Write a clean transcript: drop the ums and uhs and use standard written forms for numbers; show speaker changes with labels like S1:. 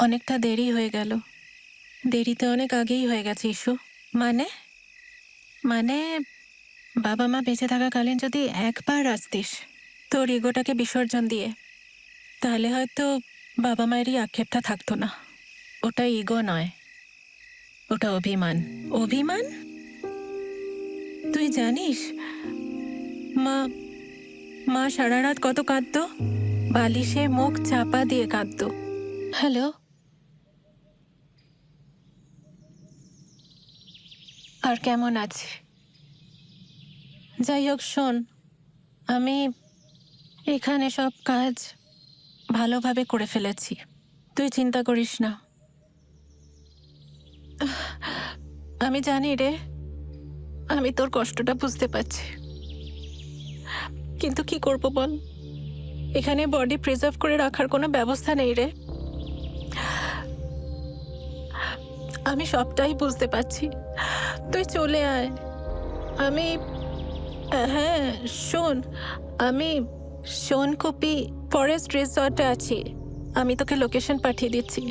S1: অনেকটা দেরি হয়ে গেল। দেরিতে অনেক আগেই হয়ে গেছে ইস্যু। মানে মানে বাবা মা বেঁচে থাকাকালীন যদি একবার আসতিস তোর ইগোটাকে বিসর্জন দিয়ে, তাহলে হয়তো বাবা মায়েরই আক্ষেপটা থাকতো না। ওটা ইগো নয়, ওটা অভিমান। অভিমান? তুই জানিস মা মা সারা রাত কত কাঁদতো, বালিশে মুখ চাপা দিয়ে কাঁদতো। হ্যালো, আর কেমন আছে? যাই হোক শোন, আমি এখানে সব কাজ ভালোভাবে করে ফেলেছি, তুই চিন্তা করিস না। আমি জানি রে, আমি তোর কষ্টটা বুঝতে পারছি, কিন্তু কি করব বল, এখানে বডি প্রিজার্ভ করে রাখার কোনো ব্যবস্থা নেই রে। আমি সবটাই বুঝতে পারছি, তুই চলে আয়। আমি হ্যাঁ শোন, আমি সোনকুপি ফরেস্ট রিসর্টে আছি, আমি তোকে লোকেশন পাঠিয়ে দিচ্ছি।